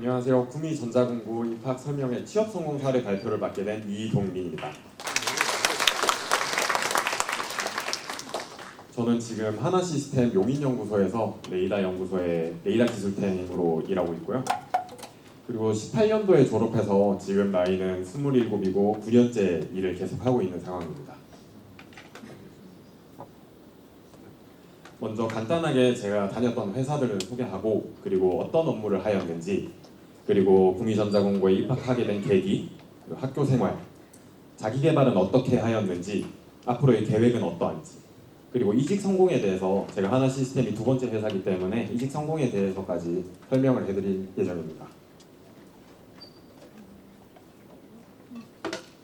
안녕하세요. 구미전자공고 입학 설명회 취업 성공 사례 발표를 맡게 된 이동민입니다. 저는 지금 하나시스템 용인연구소에서 레이더 연구소의 레이더 기술팀으로 일하고 있고요. 그리고 18년도에 졸업해서 지금 나이는 27이고 9년째 일을 계속하고 있는 상황입니다. 먼저 간단하게 제가 다녔던 회사들을 소개하고 그리고 어떤 업무를 하였는지 그리고 구미전자공고에 입학하게 된 계기, 그리고 학교 생활, 자기개발은 어떻게 하였는지 앞으로의 계획은 어떠한지 그리고 이직 성공에 대해서 제가 하나시스템이 두 번째 회사이기 때문에 이직 성공에 대해서까지 설명을 해드릴 예정입니다.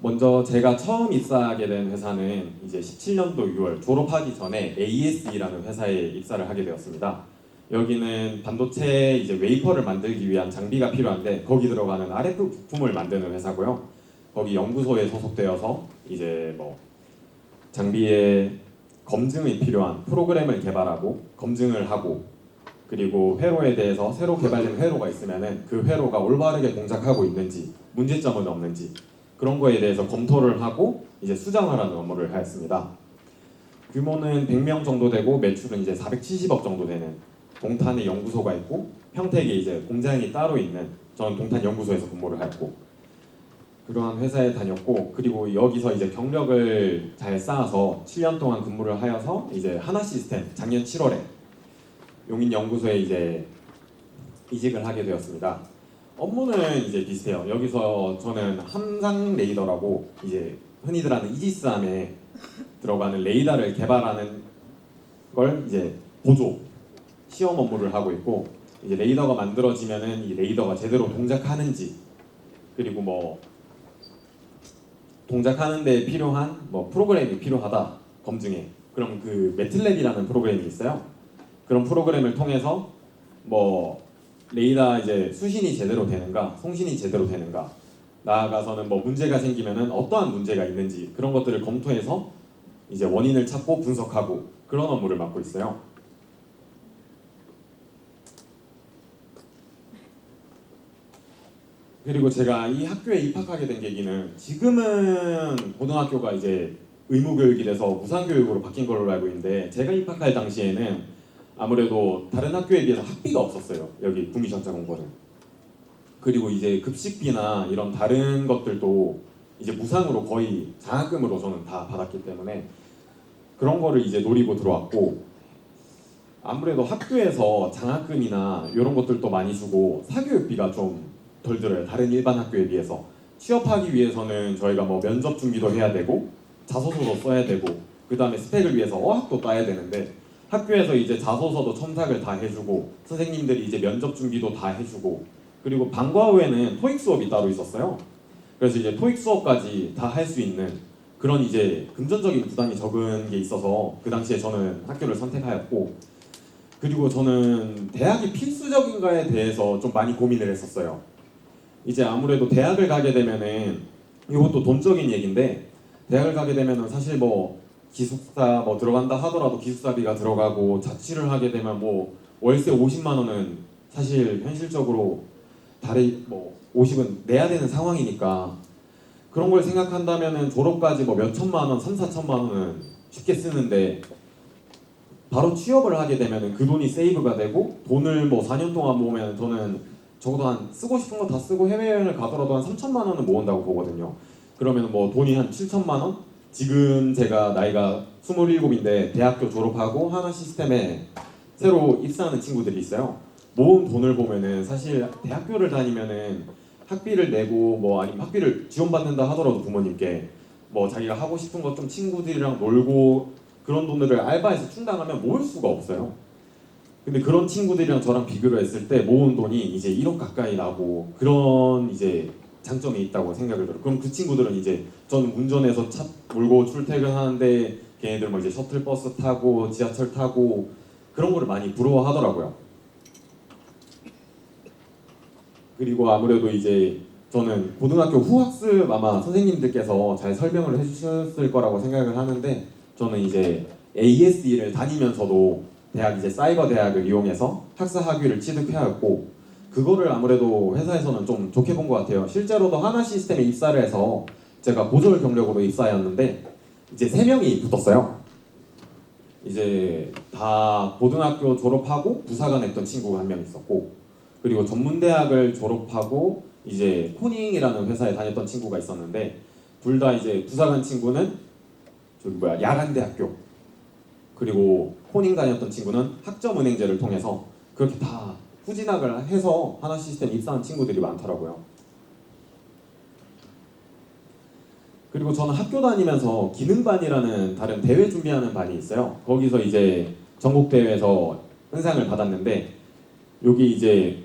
먼저 제가 처음 입사하게 된 회사는 이제 17년도 6월 졸업하기 전에 ASE라는 회사에 입사를 하게 되었습니다. 여기는 반도체 이제 웨이퍼를 만들기 위한 장비가 필요한데 거기 들어가는 RF 부품을 만드는 회사고요. 거기 연구소에 소속되어서 이제 뭐 장비의 검증이 필요한 프로그램을 개발하고 검증을 하고 그리고 회로에 대해서 새로 개발된 회로가 있으면은 그 회로가 올바르게 동작하고 있는지 문제점은 없는지 그런 거에 대해서 검토를 하고 이제 수정하라는 업무를 하였습니다. 규모는 100명 정도 되고 매출은 이제 470억 정도 되는 동탄에 연구소가 있고 평택에 이제 공장이 따로 있는 저는 동탄 연구소에서 근무를 하였고 그러한 회사에 다녔고 그리고 여기서 이제 경력을 잘 쌓아서 7년 동안 근무를 하여서 이제 하나시스템 작년 7월에 용인 연구소에 이제 이직을 하게 되었습니다. 업무는 이제 비슷해요. 여기서 저는 함상 레이더라고 이제 흔히들 하는 이지스함에 들어가는 레이더를 개발하는 걸 이제 보조 시험 업무를 하고 있고 이제 레이더가 만들어지면은 이 레이더가 제대로 동작하는지 그리고 뭐 동작하는 데 필요한 뭐 프로그램이 필요하다 검증해. 그럼 그 매틀랩이라는 프로그램이 있어요. 그런 프로그램을 통해서 뭐 레이더 이제 수신이 제대로 되는가, 송신이 제대로 되는가, 나아가서는 뭐 문제가 생기면은 어떠한 문제가 있는지 그런 것들을 검토해서 이제 원인을 찾고 분석하고 그런 업무를 맡고 있어요. 그리고 제가 이 학교에 입학하게 된 계기는 지금은 고등학교가 이제 의무교육이 돼서 무상교육으로 바뀐 걸로 알고 있는데 제가 입학할 당시에는 아무래도 다른 학교에 비해서 학비가 없었어요. 여기 구미전자공고는. 그리고 이제 급식비나 이런 다른 것들도 이제 무상으로 거의 장학금으로 저는 다 받았기 때문에 그런 거를 이제 노리고 들어왔고 아무래도 학교에서 장학금이나 이런 것들도 많이 주고 사교육비가 좀 덜 들어요. 다른 일반 학교에 비해서. 취업하기 위해서는 저희가 뭐 면접 준비도 해야 되고 자소서도 써야 되고 그 다음에 스펙을 위해서 어학도 따야 되는데 학교에서 이제 자소서도 첨삭을 다 해주고 선생님들이 이제 면접 준비도 다 해주고 그리고 방과 후에는 토익 수업이 따로 있었어요. 그래서 이제 토익 수업까지 다 할 수 있는 그런 이제 금전적인 부담이 적은 게 있어서 그 당시에 저는 학교를 선택하였고 그리고 저는 대학이 필수적인가에 대해서 좀 많이 고민을 했었어요. 이제 아무래도 대학을 가게 되면은 이것도 돈적인 얘기인데 대학을 가게 되면은 사실 뭐 기숙사 뭐 들어간다 하더라도 기숙사비가 들어가고 자취를 하게 되면 뭐 월세 50만 원은 사실 현실적으로 달에 뭐 50은 내야 되는 상황이니까 그런 걸 생각한다면은 졸업까지 뭐 몇 천만 원, 3, 4천만 원은 쉽게 쓰는데 바로 취업을 하게 되면은 그 돈이 세이브가 되고 돈을 뭐 4년 동안 모으면 저는 적어도 한 쓰고 싶은 거 다 쓰고 해외여행을 가더라도 한 3천만 원은 모은다고 보거든요. 그러면 뭐 돈이 한 7천만 원? 지금 제가 나이가 27인데 대학교 졸업하고 하나 시스템에 새로 입사하는 친구들이 있어요. 모은 돈을 보면은 사실 대학교를 다니면은 학비를 내고 뭐 아니면 학비를 지원받는다 하더라도 부모님께 뭐 자기가 하고 싶은 거 좀 친구들이랑 놀고 그런 돈들을 알바해서 충당하면 모을 수가 없어요. 근데 그런 친구들이랑 저랑 비교를 했을 때 모은 돈이 이제 1억 가까이 나고 그런 이제 장점이 있다고 생각을 들어요. 그럼 그 친구들은 이제 저는 운전해서 차 몰고 출퇴근하는데 걔네들 뭐 이제 셔틀버스 타고 지하철 타고 그런 거를 많이 부러워하더라고요. 그리고 아무래도 이제 저는 고등학교 후학습 아마 선생님들께서 잘 설명을 해주셨을 거라고 생각을 하는데 저는 이제 ASE를 다니면서도 대학 이제 사이버 대학을 이용해서 학사 학위를 취득해왔고 그거를 아무래도 회사에서는 좀 좋게 본 것 같아요. 실제로도 하나 시스템에 입사를 해서 제가 보졸 경력으로 입사였는데 이제 3명이 붙었어요. 이제 다 고등학교 졸업하고 부사관 했던 친구가 한 명 있었고, 그리고 전문대학을 졸업하고 이제 코닝이라는 회사에 다녔던 친구가 있었는데, 둘 다 이제 부사관 친구는 야간대학교, 그리고 코닝 다녔던 친구는 학점은행제를 통해서 그렇게 다 후진학을 해서 하나 시스템 입사한 친구들이 많더라고요. 그리고 저는 학교 다니면서 기능반이라는 다른 대회 준비하는 반이 있어요. 거기서 이제 전국대회에서 은상을 받았는데, 여기 이제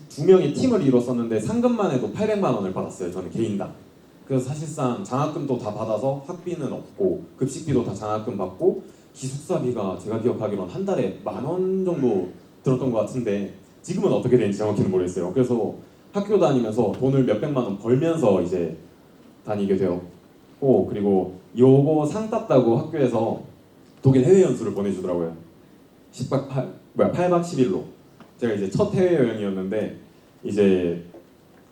두 명의 팀을 이뤘었는데 상금만 해도 800만 원을 받았어요. 저는 개인당. 그래서 사실상 장학금도 다 받아서 학비는 없고 급식비도 다 장학금 받고 기숙사비가 제가 기억하기로는 한 달에 10,000원 정도 들었던 것 같은데 지금은 어떻게 되는지 정확히는 모르겠어요. 그래서 학교 다니면서 돈을 몇백만 원 벌면서 이제 다니게 되었고, 그리고 요거 상 땄다고 학교에서 독일 해외 연수를 보내주더라고요. 8박 10일로. 제가 이제 첫 해외여행이었는데 이제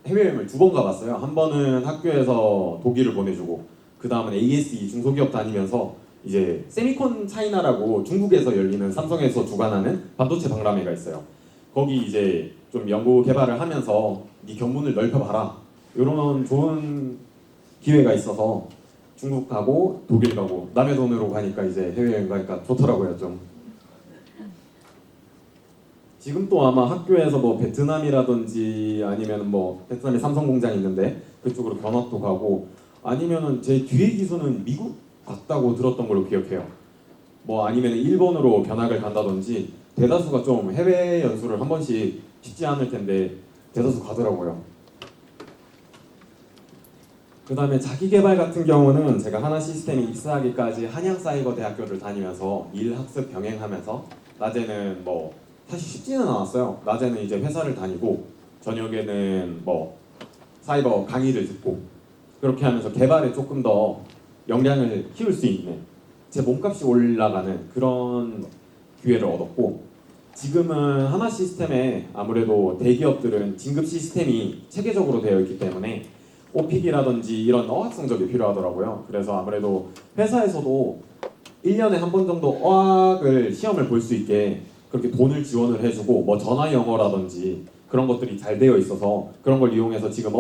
해외여행을 2번 가봤어요. 한 번은 학교에서 독일을 보내주고, 그 다음은 ASE 중소기업 다니면서 이제 세미콘 차이나라고 중국에서 열리는 삼성에서 주관하는 반도체 박람회가 있어요. 거기 이제 좀 연구 개발을 하면서 네 견문을 넓혀봐라, 이런 좋은 기회가 있어서 중국 가고 독일 가고 남의 돈으로 가니까 이제 해외여행 가니까 좋더라고요. 좀 지금 또 아마 학교에서 뭐 베트남이라든지 아니면 뭐 베트남에 삼성 공장이 있는데 그쪽으로 견학도 가고, 아니면은 제 뒤에 기수는 미국 갔다고 들었던 걸로 기억해요. 뭐 아니면 일본으로 견학을 간다든지, 대다수가 좀 해외 연수를 한 번씩 쉽지 않을 텐데 대다수 가더라고요. 그 다음에 자기개발 같은 경우는 제가 하나 시스템에 입사하기까지 한양사이버대학교를 다니면서 일학습 병행하면서, 낮에는 뭐 사실 쉽지는 않았어요. 낮에는 이제 회사를 다니고 저녁에는 뭐 사이버 강의를 듣고, 그렇게 하면서 개발에 조금 더 역량을 키울 수 있는, 제 몸값이 올라가는 그런 기회를 얻었고, 지금은 하나 시스템에 아무래도 대기업들은 진급 시스템이 체계적으로 되어 있기 때문에 오픽이라든지 이런 어학 성적이 필요하더라고요. 그래서 아무래도 회사에서도 1년에 한 번 정도 어학을 시험을 볼 수 있게 그렇게 돈을 지원을 해주고, 뭐 전화 영어라든지 그런 것들이 잘 되어 있어서 그런 걸 이용해서 지금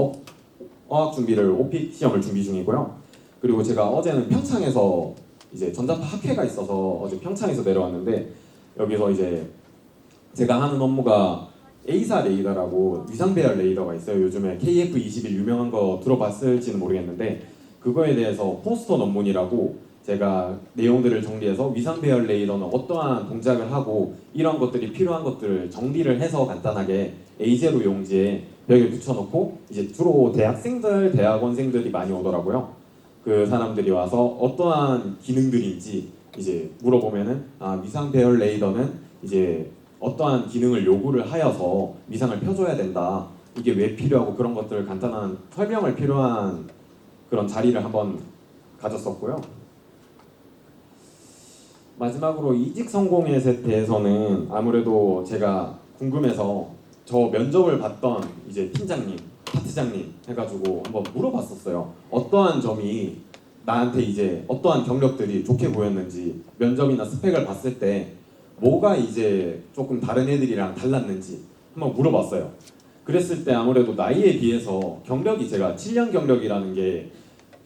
어학 준비를 오픽 시험을 준비 중이고요. 그리고 제가 어제는 평창에서 이제 전자파 학회가 있어서 어제 평창에서 내려왔는데, 여기서 이제 제가 하는 업무가 A사 레이더라고 위상 배열 레이더가 있어요. 요즘에 KF21 유명한 거 들어봤을지는 모르겠는데, 그거에 대해서 포스터 논문이라고 제가 내용들을 정리해서 위상 배열 레이더는 어떠한 동작을 하고 이런 것들이 필요한 것들을 정리를 해서 간단하게 A0 용지에 벽에 붙여놓고, 이제 주로 대학생들, 대학원생들이 많이 오더라고요. 그 사람들이 와서 어떠한 기능들인지 이제 물어보면은, 위상 배열 레이더는 이제 어떠한 기능을 요구를 하여서 위상을 펴줘야 된다, 이게 왜 필요하고 그런 것들 간단한 설명을 필요한 그런 자리를 한번 가졌었고요. 마지막으로 이직 성공에 대해서는 아무래도 제가 궁금해서 저 면접을 봤던 이제 팀장님, 파트장님 해가지고 한번 물어봤었어요. 어떠한 점이 나한테 이제 어떠한 경력들이 좋게 보였는지, 면접이나 스펙을 봤을 때 뭐가 이제 조금 다른 애들이랑 달랐는지 한번 물어봤어요. 그랬을 때 아무래도 나이에 비해서 경력이, 제가 7년 경력이라는 게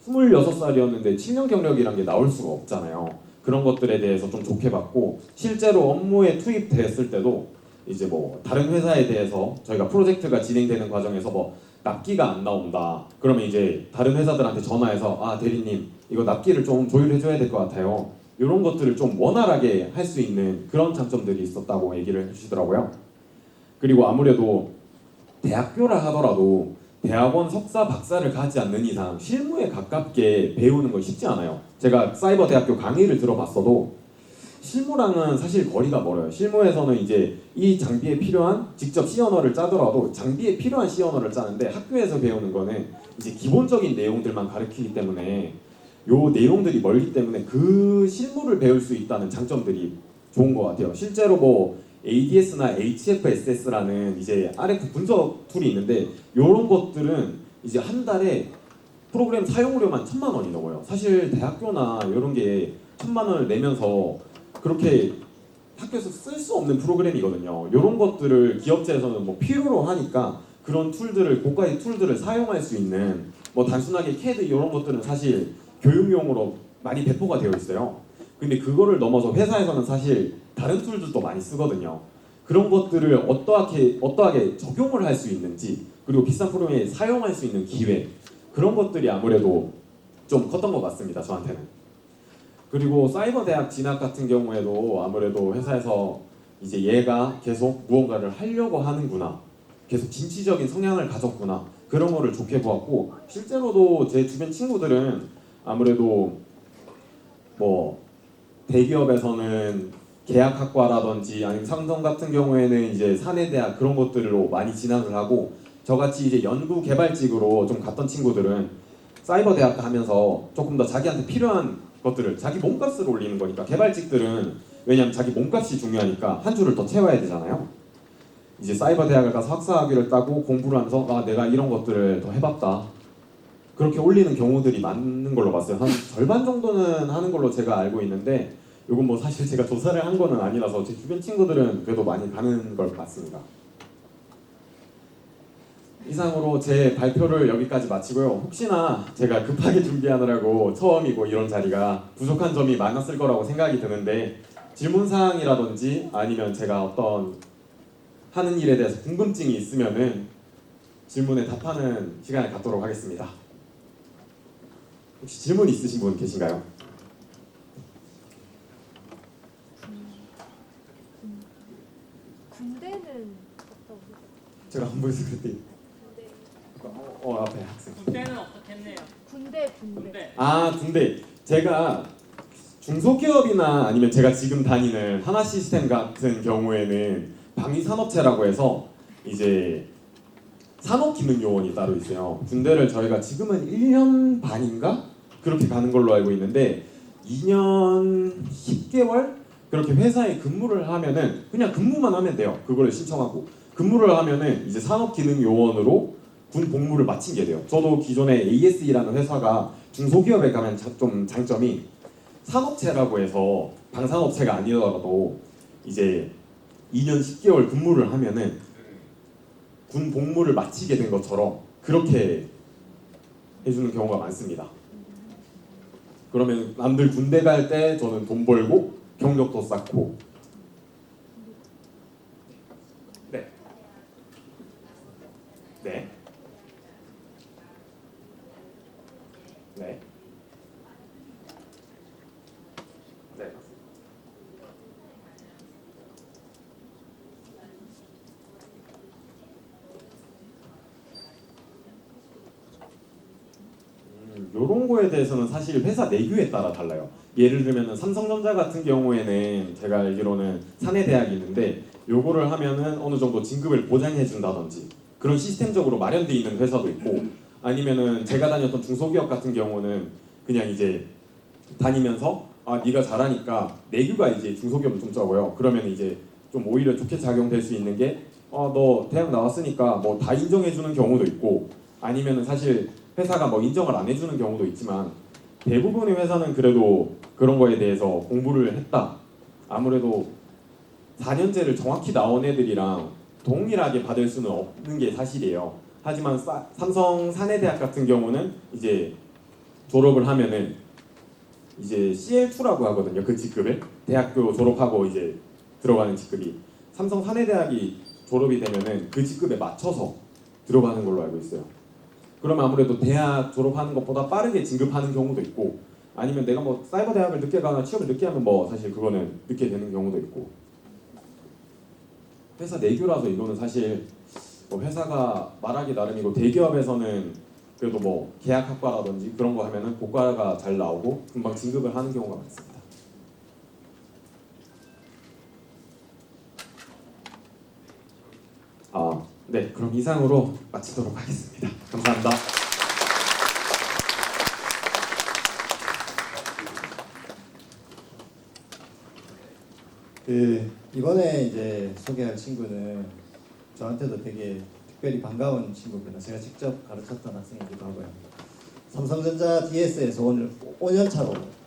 26살이었는데 7년 경력이란 게 나올 수가 없잖아요. 그런 것들에 대해서 좀 좋게 봤고, 실제로 업무에 투입됐을 때도 이제 뭐 다른 회사에 대해서 저희가 프로젝트가 진행되는 과정에서 뭐 납기가 안 나온다 그러면 이제 다른 회사들한테 전화해서 대리님 이거 납기를 좀 조율해줘야 될 것 같아요, 이런 것들을 좀 원활하게 할 수 있는 그런 장점들이 있었다고 얘기를 해주시더라고요. 그리고 아무래도 대학교라 하더라도 대학원 석사 박사를 가지 않는 이상 실무에 가깝게 배우는 건 쉽지 않아요. 제가 사이버 대학교 강의를 들어봤어도 실무랑은 사실 거리가 멀어요. 실무에서는 이제 이 장비에 필요한, 직접 C 언어를 짜더라도 장비에 필요한 C 언어를 짜는데, 학교에서 배우는 거는 이제 기본적인 내용들만 가르치기 때문에 요 내용들이 멀기 때문에 그 실무를 배울 수 있다는 장점들이 좋은 것 같아요. 실제로 뭐 ADS나 HFSS라는 이제 RF 분석 툴이 있는데 이런 것들은 이제 한 달에 프로그램 사용료만 1,000만 원이 넘어요. 사실 대학교나 이런 게 1,000만 원을 내면서 그렇게 학교에서 쓸 수 없는 프로그램이거든요. 이런 것들을 기업체에서는 뭐 필요로 하니까 그런 툴들을 고가의 툴들을 사용할 수 있는 뭐 단순하게 CAD 이런 것들은 사실 교육용으로 많이 배포가 되어 있어요. 근데 그거를 넘어서 회사에서는 사실 다른 툴들도 많이 쓰거든요. 그런 것들을 어떠하게 적용을 할 수 있는지 그리고 비싼 프로그램에 사용할 수 있는 기회 그런 것들이 아무래도 좀 컸던 것 같습니다. 저한테는. 그리고 사이버 대학 진학 같은 경우에도 아무래도 회사에서 이제 얘가 계속 무언가를 하려고 하는구나 계속 진취적인 성향을 가졌구나 그런 거를 좋게 보았고 실제로도 제 주변 친구들은 아무래도 뭐 대기업에서는 계약학과라든지 아니면 삼성 같은 경우에는 이제 사내대학 그런 것들로 많이 진학을 하고 저같이 이제 연구 개발직으로 좀 갔던 친구들은 사이버 대학 하면서 조금 더 자기한테 필요한 것들을 자기 몸값을 올리는 거니까 개발직들은 왜냐면 자기 몸값이 중요하니까 한 줄을 더 채워야 되잖아요. 이제 사이버 대학을 가서 학사학위를 따고 공부를 하면서 아 내가 이런 것들을 더 해봤다 그렇게 올리는 경우들이 많은 걸로 봤어요. 한 절반 정도는 하는 걸로 제가 알고 있는데 이건 뭐 사실 제가 조사를 한 거는 아니라서 제 주변 친구들은 그래도 많이 가는 걸 봤습니다. 이상으로 제 발표를 여기까지 마치고요. 혹시나 제가 급하게 준비하느라고 처음이고 이런 자리가 부족한 점이 많았을 거라고 생각이 드는데 질문사항이라든지 아니면 제가 어떤 하는 일에 대해서 궁금증이 있으면은 질문에 답하는 시간을 갖도록 하겠습니다. 혹시 질문 있으신 분 계신가요? 군대는 어떤? 제가 안 보여서 그랬더니 앞에 학생. 군대는 어떻겠네요. 군대. 아 군대. 제가 중소기업이나 아니면 제가 지금 다니는 하나시스템 같은 경우에는 방위산업체라고 해서 이제 산업기능요원이 따로 있어요. 군대를 저희가 지금은 1년 반인가 그렇게 가는 걸로 알고 있는데 2년 10개월 그렇게 회사에 근무를 하면은 그냥 근무만 하면 돼요. 그거를 신청하고 근무를 하면은 이제 산업기능요원으로 군 복무를 마친 게 돼요. 저도 기존에 ASE라는 회사가 중소기업에 가면 좀 장점이 산업체라고 해서 방산업체가 아니더라도 이제 2년 10개월 근무를 하면은 군 복무를 마치게 된 것처럼 그렇게 해주는 경우가 많습니다. 그러면 남들 군대 갈 때 저는 돈 벌고 경력도 쌓고 네. 네. 네. 네. 요런 거에 대해서는 사실 회사 내규에 따라 달라요. 예를 들면 삼성전자 같은 경우에는 제가 알기로는 사내 대학이 있는데 요거를 하면은 어느 정도 진급을 보장해 준다든지 그런 시스템적으로 마련돼 있는 회사도 있고 아니면은 제가 다녔던 중소기업 같은 경우는 그냥 이제 다니면서 아 네가 잘하니까 내규가 이제 중소기업은 좀 적어요. 그러면 이제 좀 오히려 좋게 작용될 수 있는 게 너 대학 나왔으니까 뭐 다 인정해 주는 경우도 있고 아니면은 사실 회사가 뭐 인정을 안 해주는 경우도 있지만 대부분의 회사는 그래도 그런 거에 대해서 공부를 했다. 아무래도 4년제를 정확히 나온 애들이랑 동일하게 받을 수는 없는 게 사실이에요. 하지만 삼성 사내대학 같은 경우는 이제 졸업을 하면은 이제 CL2라고 하거든요. 그 직급을 대학교 졸업하고 이제 들어가는 직급이 삼성 사내대학이 졸업이 되면은 그 직급에 맞춰서 들어가는 걸로 알고 있어요. 그러면 아무래도 대학 졸업하는 것보다 빠르게 진급하는 경우도 있고 아니면 내가 뭐 사이버 대학을 늦게 가거나 취업을 늦게 하면 뭐 사실 그거는 늦게 되는 경우도 있고 회사 내규라서 이거는 사실 뭐 회사가 말하기 나름이고 대기업에서는 그래도 뭐 계약학과라든지 그런 거 하면은 고과가 잘 나오고 금방 진급을 하는 경우가 많습니다. 네, 그럼 이상으로 마치도록 하겠습니다. 감사합니다. 이번에 이제 소개할 친구는 저한테도 되게 특별히 반가운 친구입니다. 제가 직접 가르쳤던 학생이기도 하고요. 삼성전자 DS에서 오늘 5년 차로